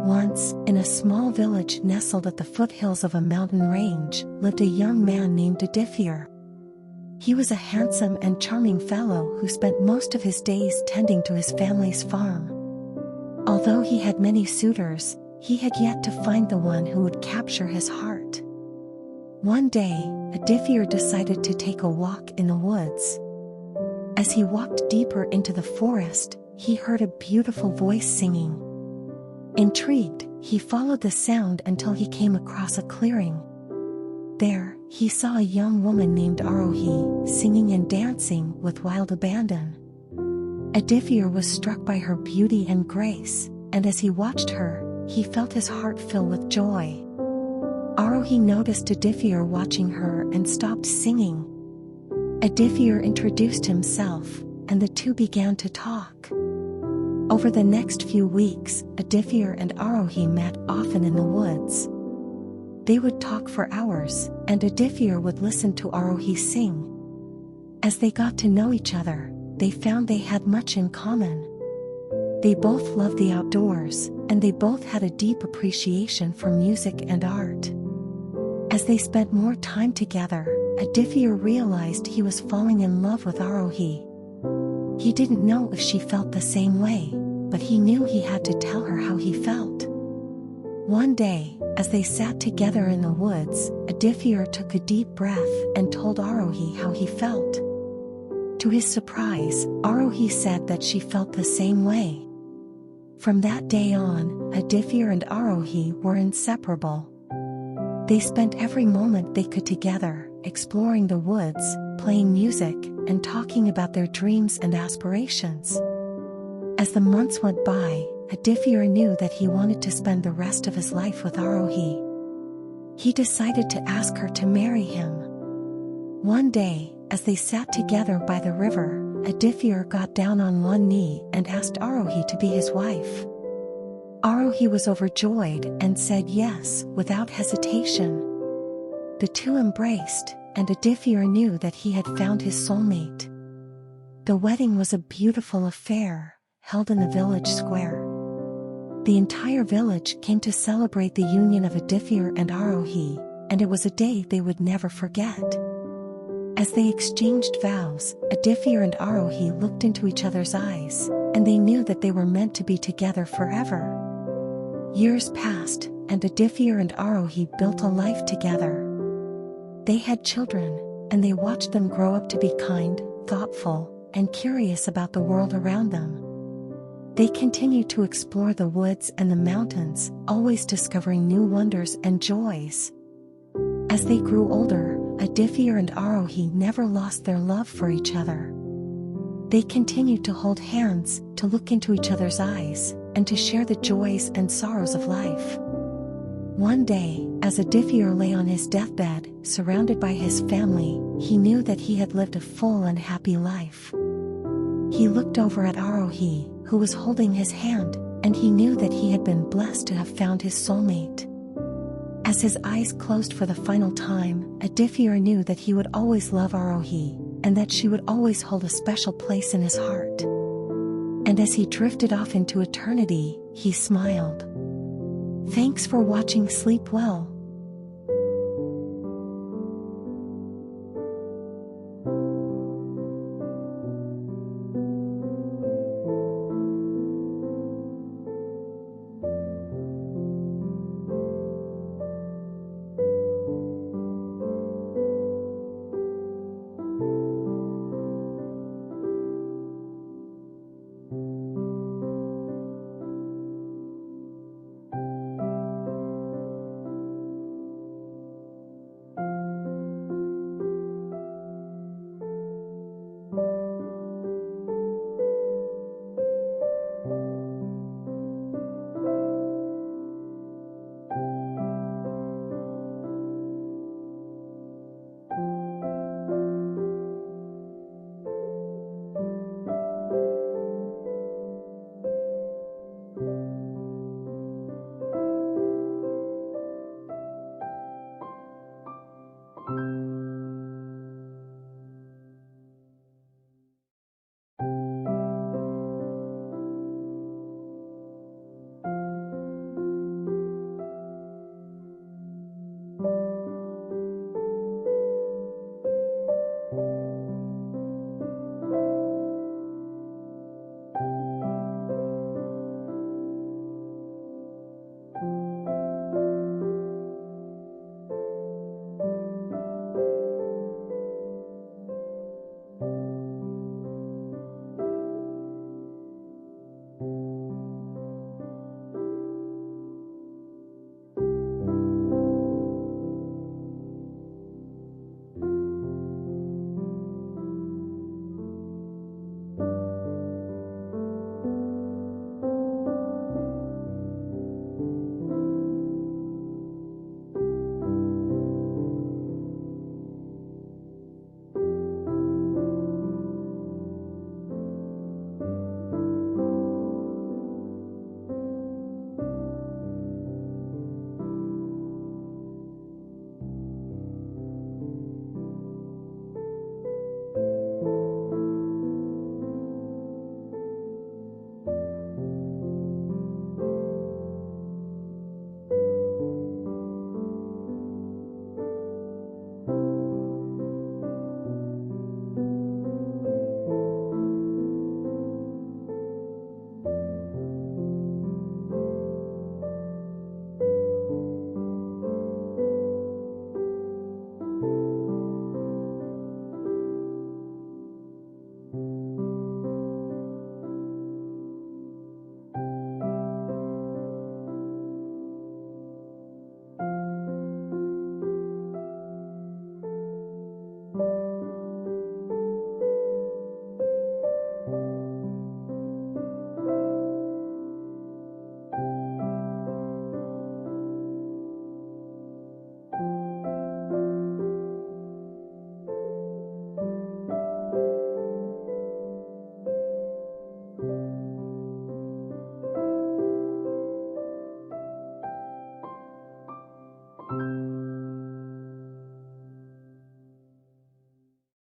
Once, in a small village nestled at the foothills of a mountain range, lived a young man named Adithier. He was a handsome and charming fellow who spent most of his days tending to his family's farm. Although he had many suitors, he had yet to find the one who would capture his heart. One day, Adithier decided to take a walk in the woods. As he walked deeper into the forest, he heard a beautiful voice singing. Intrigued, he followed the sound until he came across a clearing. There, he saw a young woman named Arohi, singing and dancing with wild abandon. Adithier was struck by her beauty and grace, and as he watched her, he felt his heart fill with joy. Arohi noticed Adithier watching her and stopped singing. Adithier introduced himself, and the two began to talk. Over the next few weeks, Adithier and Arohi met often in the woods. They would talk for hours, and Adithier would listen to Arohi sing. As they got to know each other, they found they had much in common. They both loved the outdoors, and they both had a deep appreciation for music and art. As they spent more time together, Adithier realized he was falling in love with Arohi. He didn't know if she felt the same way, but he knew he had to tell her how he felt. One day, as they sat together in the woods, Adithier took a deep breath and told Arohi how he felt. To his surprise, Arohi said that she felt the same way. From that day on, Adithier and Arohi were inseparable. They spent every moment they could together, exploring the woods, playing music, and talking about their dreams and aspirations. As the months went by, Adithier knew that he wanted to spend the rest of his life with Arohi. He decided to ask her to marry him. One day, as they sat together by the river, Adithier got down on one knee and asked Arohi to be his wife. Arohi was overjoyed and said yes, without hesitation. The two embraced, and Adithier knew that he had found his soulmate. The wedding was a beautiful affair, held in the village square. The entire village came to celebrate the union of Adithier and Arohi, and it was a day they would never forget. As they exchanged vows, Adithier and Arohi looked into each other's eyes, and they knew that they were meant to be together forever. Years passed, and Adithier and Arohi built a life together. They had children, and they watched them grow up to be kind, thoughtful, and curious about the world around them. They continued to explore the woods and the mountains, always discovering new wonders and joys. As they grew older, Adithier and Arohi never lost their love for each other. They continued to hold hands, to look into each other's eyes, and to share the joys and sorrows of life. One day, as Adithier lay on his deathbed, surrounded by his family, he knew that he had lived a full and happy life. He looked over at Arohi, who was holding his hand, and he knew that he had been blessed to have found his soulmate. As his eyes closed for the final time, Adithier knew that he would always love Arohi, and that she would always hold a special place in his heart. And as he drifted off into eternity, he smiled. Thanks for watching. Sleep well.